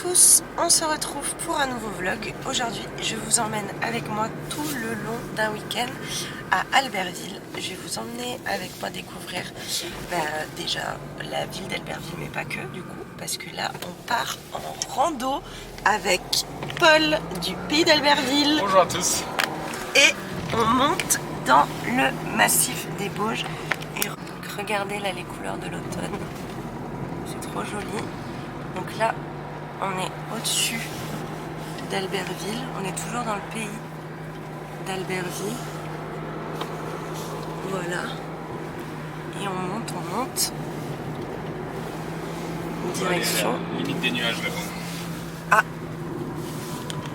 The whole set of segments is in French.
tous, on se retrouve pour un nouveau vlog. Aujourd'hui, je vous emmène avec moi tout le long d'un week-end à Albertville. Je vais vous emmener avec moi découvrir déjà la ville d'Albertville, mais pas que du coup, parce que là, on part en rando avec Paul du pays d'Albertville. Bonjour à tous. Et on monte dans le massif des Bauges. Et regardez là les couleurs de l'automne. C'est trop joli. Donc là, on est au-dessus d'Albertville. On est toujours dans le pays d'Albertville. Voilà. Et on monte. Direction. Limite des nuages là-bas. Ah.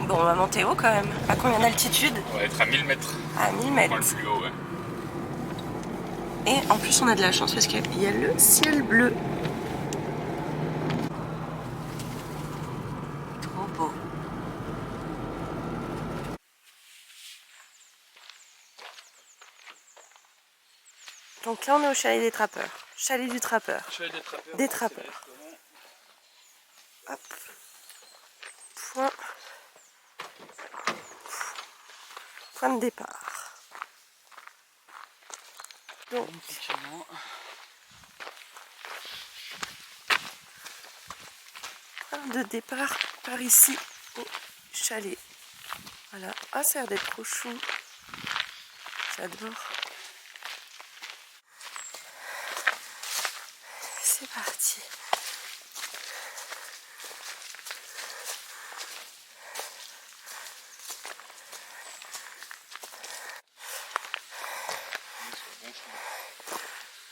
Bon, on va monter haut quand même. À combien d'altitude? On va être à 1000 mètres. À 1000 mètres. Le plus haut, ouais. Et en plus, on a de la chance parce qu'il y a le ciel bleu. Trop beau. Donc là, on est au chalet des trappeurs. Chalet du trappeur. Chalet des trappeurs. Des trappeurs. Hop. Point de départ. Donc, point de départ par ici au chalet. Voilà. Ah, ça a l'air d'être trop chou. J'adore. C'est parti.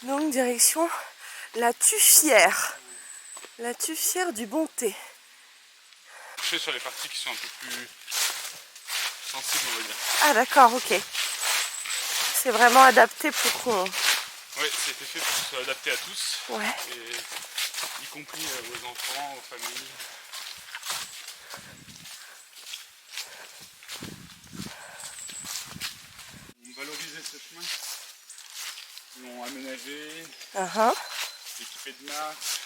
Donc direction la Tuffière. La Tuffière du Bonté. Je fais sur les parties qui sont un peu plus sensibles, on va dire. Ah d'accord, ok. C'est vraiment adapté pour qu'on... Oui, c'était fait pour que ce soit adapté à tous. Ouais. Et, y compris aux enfants, aux familles. Ils ont valorisé ce chemin. Ils l'ont aménagé, équipé de marches.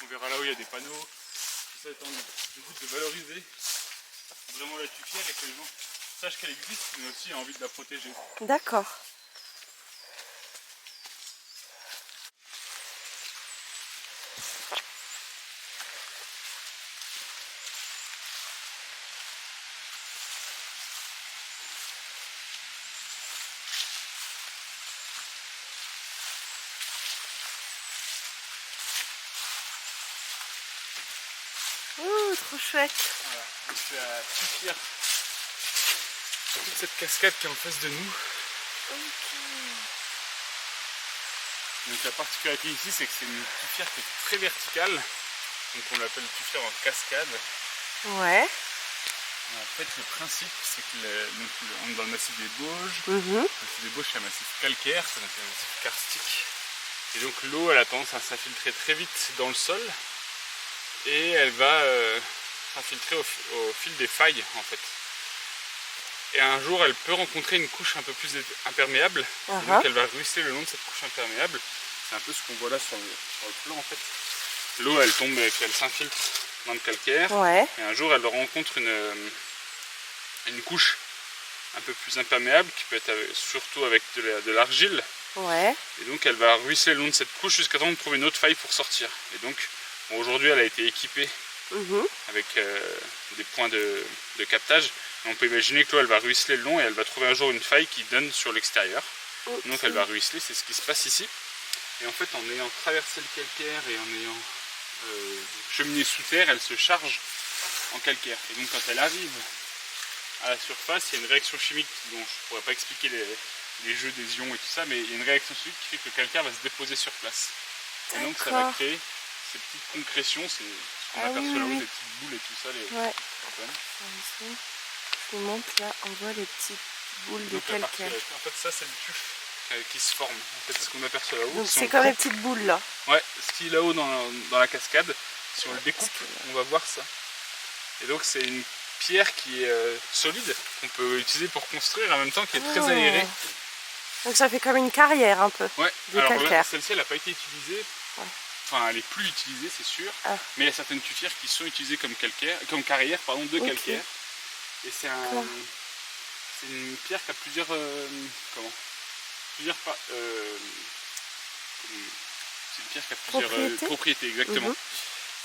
On verra là où il y a des panneaux. Tout ça étant le but de valoriser vraiment la Tuffière et que les gens sachent qu'elle existe, mais aussi envie de la protéger. D'accord. Oh, trop chouette. Voilà, je suis à Tuffière. Toute cette cascade qui est en face de nous. Donc la particularité ici, c'est que c'est une Tuffière qui est très verticale. Donc on l'appelle Tuffière en cascade. Ouais. En fait, le principe, c'est qu'on est dans le massif des Bauges. Le massif des Bauges, c'est un massif calcaire, ça s'appelle un massif karstique. Et donc l'eau, elle a tendance à s'infiltrer très vite dans le sol. Et elle va s'infiltrer au fil des failles, en fait. Et un jour, elle peut rencontrer une couche un peu plus imperméable. Donc elle va ruisseler le long de cette couche imperméable. C'est un peu ce qu'on voit là sur le plan, en fait. L'eau, elle tombe et puis elle s'infiltre dans le calcaire. Ouais. Et un jour, elle rencontre une couche un peu plus imperméable, qui peut être surtout avec de l'argile. Ouais. Et donc, elle va ruisseler le long de cette couche jusqu'à temps de trouver une autre faille pour sortir. Et donc, bon, aujourd'hui, elle a été équipée avec des points de captage. Et on peut imaginer que l'eau, elle va ruisseler le long et elle va trouver un jour une faille qui donne sur l'extérieur. Donc, elle va ruisseler, c'est ce qui se passe ici. Et en fait, en ayant traversé le calcaire et en ayant cheminé sous terre, elle se charge en calcaire. Et donc, quand elle arrive à la surface, il y a une réaction chimique dont je ne pourrais pas expliquer les jeux des ions et tout ça, mais il y a une réaction chimique qui fait que le calcaire va se déposer sur place. Et donc, ça va créer ces petites concrétions, c'est ce qu'on aperçoit là-haut, des petites boules et tout ça. Ici, je vous montre là, on voit les petites boules de calcaire. En fait, ça, c'est le tuf qui se forme. En fait, ce qu'on aperçoit là-haut. Donc, c'est comme les petites boules là. Ouais, ce qui est là-haut dans la cascade, si on le découpe, on va voir ça. Et donc, c'est une pierre qui est solide, qu'on peut utiliser pour construire, en même temps qui est très aérée. Donc ça fait comme une carrière un peu. Ouais, de calcaire. Celle-ci elle n'a pas été utilisée enfin elle est plus utilisée c'est sûr, Ah. mais il y a certaines tufières qui sont utilisées comme carrière de calcaire. Et c'est une pierre qui a plusieurs c'est une pierre qui a plusieurs propriétés exactement.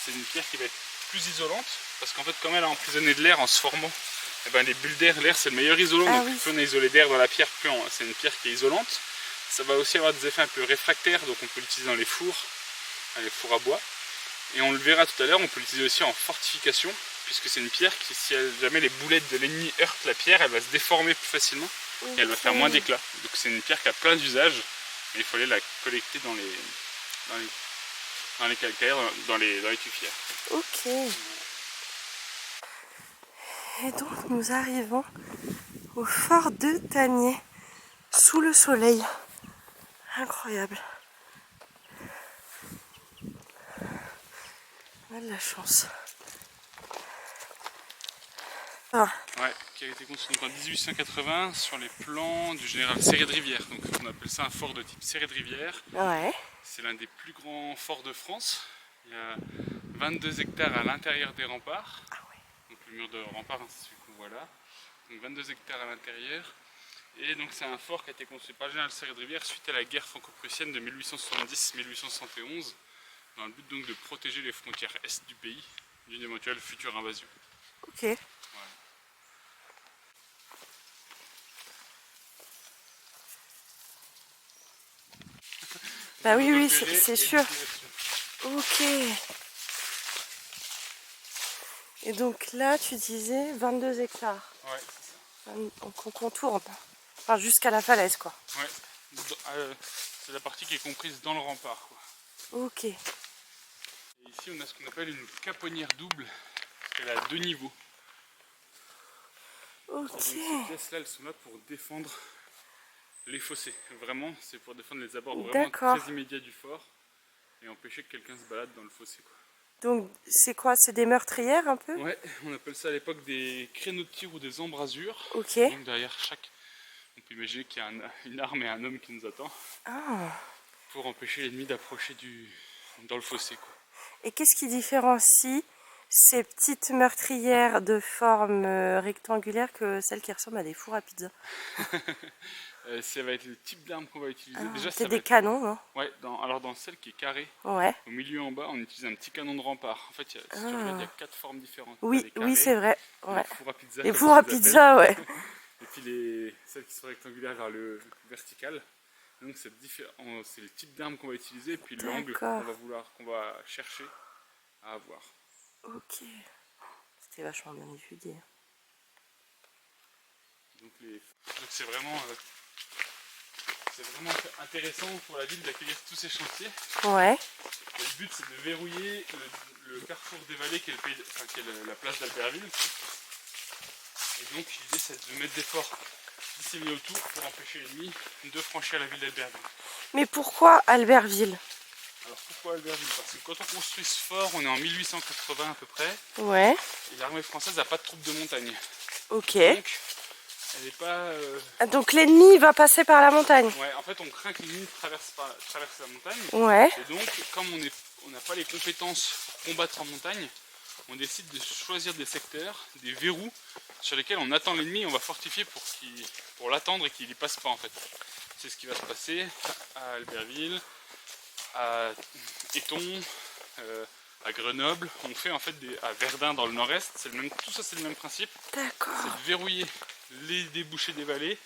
C'est une pierre qui va être plus isolante parce qu'en fait comme elle a emprisonné de l'air en se formant, eh ben, les bulles d'air, l'air c'est le meilleur isolant, donc plus on a isolé d'air dans la pierre, plus c'est une pierre qui est isolante. Ça va aussi avoir des effets un peu réfractaires, donc on peut l'utiliser dans les fours à bois. Et on le verra tout à l'heure, on peut l'utiliser aussi en fortification, puisque c'est une pierre qui, si jamais les boulettes de l'ennemi heurtent la pierre, elle va se déformer plus facilement et elle va faire moins d'éclat. Donc c'est une pierre qui a plein d'usages, mais il faut aller la collecter dans les calcaires, dans les tufières. Ok. Et donc nous arrivons au fort de Tanier, sous le soleil. Incroyable. On a de la chance. Ah. Ouais, qui a été construit en 1880 sur les plans du général Serré de Rivière. Donc on appelle ça un fort de type Serré de Rivière. Ouais. C'est l'un des plus grands forts de France. Il y a 22 hectares à l'intérieur des remparts. Ah ouais. Donc le mur de rempart, c'est celui qu'on voit là. Donc 22 hectares à l'intérieur. Et donc c'est un fort qui a été construit par le général Serré de Rivière suite à la guerre franco-prussienne de 1870-1871, dans le but donc de protéger les frontières est du pays d'une éventuelle future invasion. Ok. Voilà. Bah oui, c'est sûr. Ok. Et donc là, tu disais 22 hectares. Ouais, c'est ça. Donc on contourne. Enfin, jusqu'à la falaise, quoi. Ouais. C'est la partie qui est comprise dans le rempart, quoi. Ok. Et ici, on a ce qu'on appelle une caponnière double, parce qu'elle a 2 niveaux. Ok. Donc, ces pièces-là, elles sont là pour défendre les fossés. Vraiment, c'est pour défendre les abords vraiment très immédiats du fort et empêcher que quelqu'un se balade dans le fossé, quoi. Donc c'est quoi? C'est des meurtrières un peu? Ouais, on appelle ça à l'époque des créneaux de tir ou des embrasures. Ok. Donc derrière chaque, on peut imaginer qu'il y a une arme et un homme qui nous attend. Ah. Pour empêcher l'ennemi d'approcher dans le fossé, quoi. Et qu'est-ce qui différencie ces petites meurtrières de forme rectangulaire que celles qui ressemblent à des fours à pizza? Ça va être le type d'arme qu'on va utiliser. Déjà, c'est des canons, non? Ouais, alors dans celle qui est carrée, ouais. Au milieu en bas, on utilise un petit canon de rempart. En fait, si tu regardes, il y a 4 formes différentes. Oui, c'est vrai. Ouais. Les fours à pizza. Les fours à pizza, ouais. Et puis celles qui sont rectangulaires vers le vertical. Donc c'est le type d'arme qu'on va utiliser et puis l'angle qu'on va chercher à avoir. Ok. C'était vachement bien étudié. Donc c'est vraiment intéressant pour la ville d'accueillir tous ces chantiers. Ouais. Et le but c'est de verrouiller le carrefour des vallées qui est la place d'Albertville. Et donc l'idée c'est de mettre des forts disséminés autour pour empêcher l'ennemi de franchir la ville d'Albertville. Mais pourquoi Albertville? Alors pourquoi Albertville? Parce que quand on construit ce fort, on est en 1880 à peu près. Ouais. Et l'armée française n'a pas de troupes de montagne. Ok. Donc elle n'est pas... Donc l'ennemi va passer par la montagne. Ouais, en fait on craint que l'ennemi traverse la montagne. Ouais. Et donc comme on n'a pas les compétences pour combattre en montagne, on décide de choisir des secteurs, des verrous sur lesquels on attend l'ennemi et on va fortifier pour l'attendre et qu'il n'y passe pas en fait. C'est ce qui va se passer à Albertville, à Éton, à Grenoble. On fait en fait à Verdun dans le nord-est, tout ça c'est le même principe. D'accord. C'est de verrouiller les débouchés des vallées,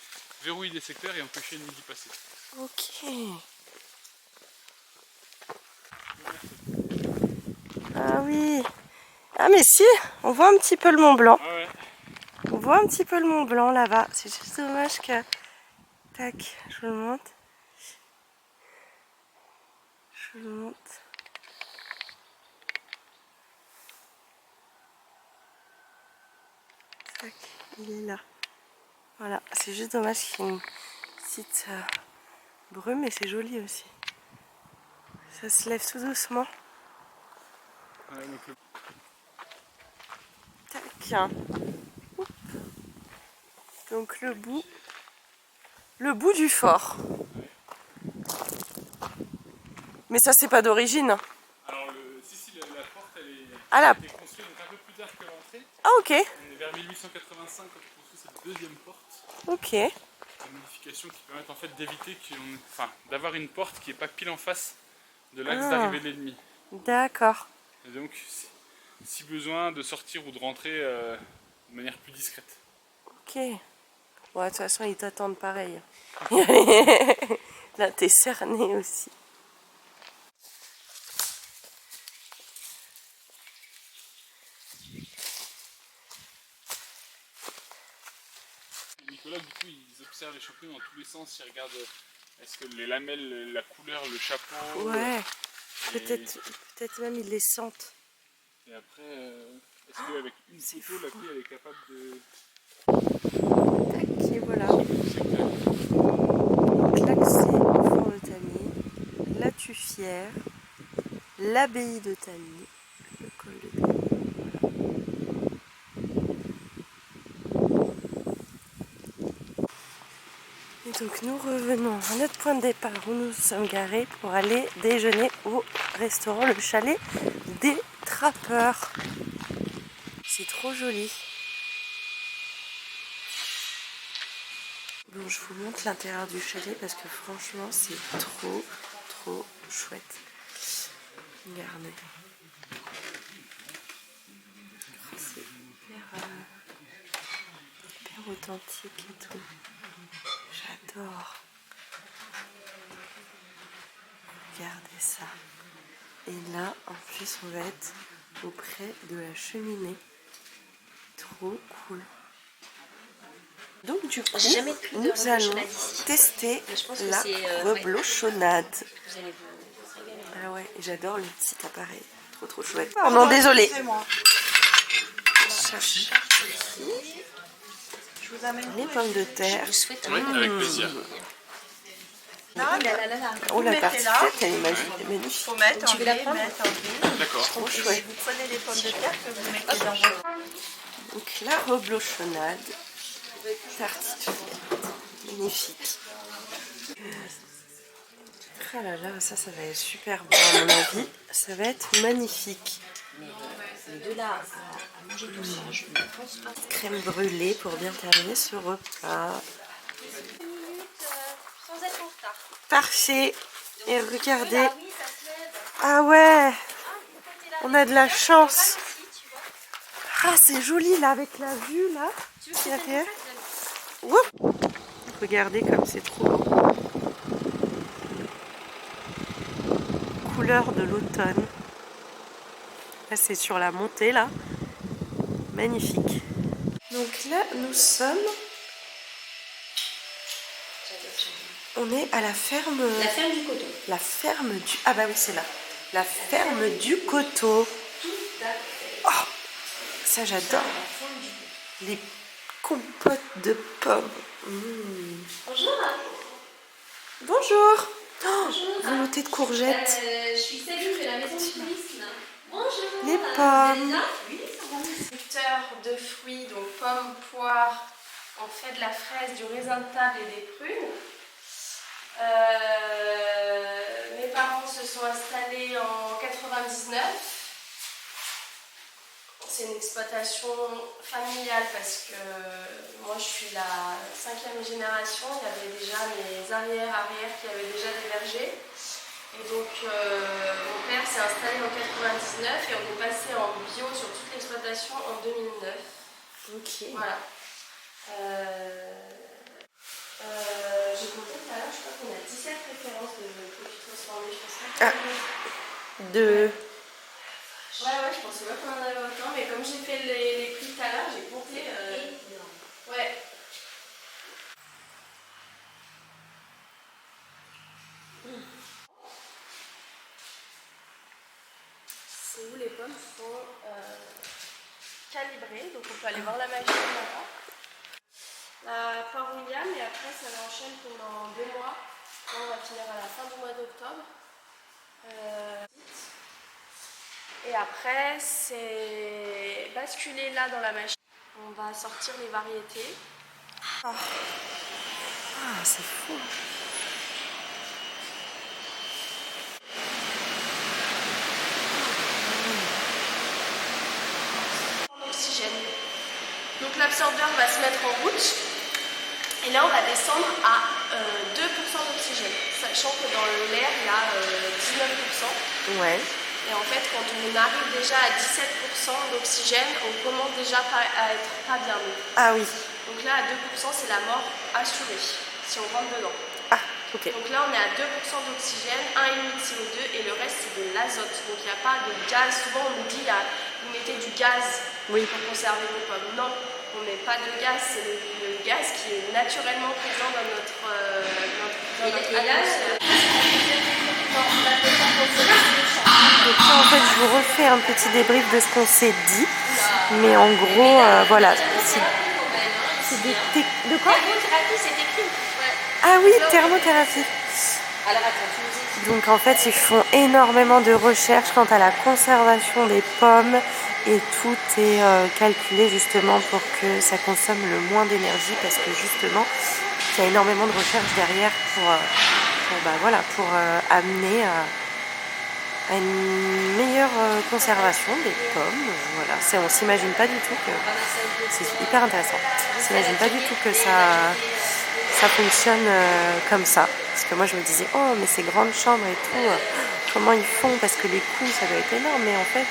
verrouiller des secteurs et empêcher l'ennemi d'y passer. Ok. Ah oui. Ah mais si, on voit un petit peu le Mont Blanc. Ah ouais. On voit un petit peu le Mont Blanc là-bas. C'est juste dommage que... Tac, je vous le montre. Je vous le montre. Tac, il est là. Voilà, c'est juste dommage qu'il y ait une petite brume, mais c'est joli aussi. Ça se lève tout doucement. Ouais, Tac. Oups. Donc le bout du fort. Mais ça c'est pas d'origine. Ah là. Il a été construit donc un peu plus tard que l'entrée. Ah ok. On est vers 1885 quand on construit cette deuxième porte. Ok. Des modifications qui permettent en fait d'éviter d'avoir une porte qui n'est pas pile en face de l'axe d'arrivée de l'ennemi. D'accord. Et donc, si besoin, de sortir ou de rentrer de manière plus discrète. Ok. Ouais, de toute façon, ils t'attendent pareil. Là, t'es cerné aussi. Nicolas, du coup, ils observent les champignons dans tous les sens. Ils regardent est-ce que les lamelles, la couleur, le chapeau. Ouais. Peut-être même ils les sentent. Et après, est-ce qu'avec une photo, l'appli elle est capable de. Tac, et voilà. Donc l'accès au fort de Tamy, la Tuffière, l'abbaye de Tamy, le col de Tamy. Et donc nous revenons à notre point de départ où nous sommes garés pour aller déjeuner au restaurant Le Chalet des Trappeurs. C'est trop joli. Bon, je vous montre l'intérieur du chalet parce que franchement c'est trop chouette. Regardez. C'est hyper authentique et tout. J'adore. Regardez ça. Et là, en plus, on va être auprès de la cheminée. Trop cool. Donc du coup, nous allons tester la reblochonnade. Ah ouais, j'adore le petit appareil. Trop chouette. Oh non, désolé. Je vous amène les pommes de terre. Oui, avec plaisir. Oh, la tartiflette, elle est magique, elle est magnifique. Faut mettre, tu veux la prendre? D'accord. Trop chouette. Vous prenez les pommes de terre que vous mettez dans votre... Donc la reblochonnade, tartiflette, magnifique. Ah là là, ça va être super bon à mon avis. Ça va être magnifique. Mais de là à manger tout ça, je ne pense pas. Crème brûlée pour bien terminer ce repas. Sans être en retard. Parfait. Et regardez. Ah ouais. On a de la chance. Ah, c'est joli là avec la vue là. Derrière. Regardez comme c'est trop beau. Couleur de l'automne. Là c'est sur la montée là. Magnifique. Donc là nous sommes. On est à la ferme. La ferme du coteau. La ferme du. Ah bah oui c'est là. La ferme du coteau. Oh, ça j'adore. Les compotes de pommes. Bonjour. Bonjour. Oh, velouté de courgettes. Je suis Céline de la maison de tourisme. Bonjour. Les pommes. Oui, ça va. Producteur de fruits, donc pommes, poires. On fait de la fraise, du raisin de table et des prunes. Mes parents se sont installés en 99. C'est une exploitation familiale parce que moi je suis la 5e génération. Il y avait déjà mes arrière qui avaient déjà des vergers. Et donc mon père s'est installé en 99 et on est passé en bio sur toute l'exploitation en 2009. Ok. Voilà. J'ai compté tout à l'heure, je crois qu'on a 17 références de produits transformés, je pense pas. Ouais, je pensais pas qu'on en avait autant, mais comme j'ai fait les prix tout à l'heure, j'ai compté. Ouais. C'est où les pommes sont calibrées, donc on peut aller voir la machine là-bas. La Port William, et après ça l'enchaîne pendant 2 mois. Là, on va finir à la fin du mois d'octobre. Et après, c'est basculer là dans la machine. On va sortir les variétés. Ah, c'est fou. l'absorbeur va se mettre en route. Et là, on va descendre à 2% d'oxygène, sachant que dans l'air, il y a 19%. Ouais. Et en fait, quand on arrive déjà à 17% d'oxygène, on commence déjà à être pas bien. Ah oui. Donc là, à 2%, c'est la mort assurée, si on rentre dedans. Ah, ok. Donc là, on est à 2% d'oxygène, 1,5 de CO2 et le reste, c'est de l'azote. Donc il n'y a pas de gaz. Souvent, on nous dit, vous mettez du gaz pour conserver vos pommes. Non. On ne met pas de gaz, c'est le gaz qui est naturellement présent dans notre atmosphère. Donc là, en fait, je vous refais un petit débrief de ce qu'on s'est dit. Mais en gros, voilà. C'est de quoi? Thermothérapie, c'est écrit. Ah oui, thermothérapie. Alors attends, tu nous dis. Donc en fait, ils font énormément de recherches quant à la conservation des pommes. Et tout est calculé justement pour que ça consomme le moins d'énergie parce que justement, il y a énormément de recherches derrière pour amener à une meilleure conservation des pommes. Voilà, on s'imagine pas du tout que c'est hyper intéressant. On s'imagine pas du tout que ça fonctionne comme ça. Parce que moi je me disais mais ces grandes chambres et tout, comment ils font parce que les coûts ça doit être énorme, mais en fait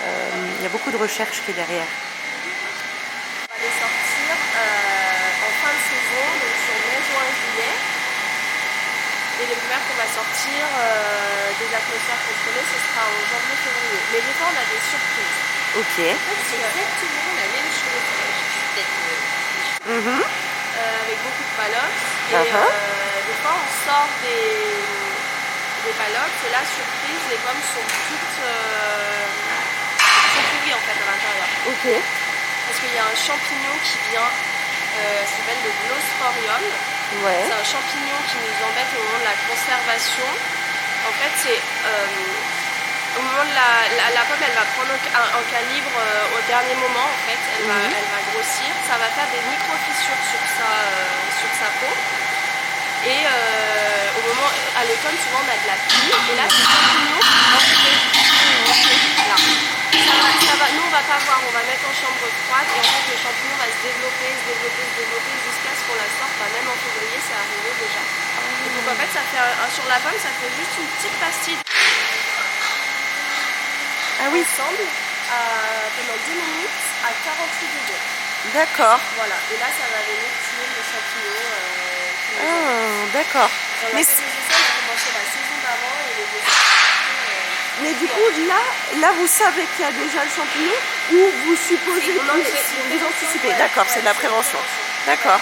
il y a beaucoup de recherche qui est derrière. On va les sortir en fin de saison, donc sur mai, juin, juillet. Et les premières qu'on va sortir des atmosphères contrôlées, ce sera en janvier, février. Mais des fois, on a des surprises. Ok. C'est exactement la même chose. Avec beaucoup de palox. Et des fois, on sort des palox. Et là, surprise, les pommes sont toutes... pourries en fait à l'intérieur. Ok. Parce qu'il y a un champignon qui vient, ça s'appelle le Glosporium. Ouais. C'est un champignon qui nous embête au moment de la conservation. En fait, c'est au moment de la pomme, elle va prendre un calibre au dernier moment. En fait, elle va grossir. Ça va faire des micro-fissures sur sa peau. Et au moment, à l'automne, souvent on a de la pluie. Et là, ce champignon là. Nous on va pas voir, on va mettre en chambre froide et en fait le champignon va se développer jusqu'à ce qu'on la sorte, même en février c'est arrivé déjà. Et donc en fait ça fait sur la pomme ça fait juste une petite pastille ensemble pendant 10 minutes à 48 degrés. D'accord. Voilà, et là ça va venir tuer le champignon. D'accord. Mais les essais on a commencé la saison d'avant et les essais. Mais du coup, là, vous savez qu'il y a déjà le champignon ou vous supposez que vous anticipez. D'accord, c'est de la prévention. D'accord.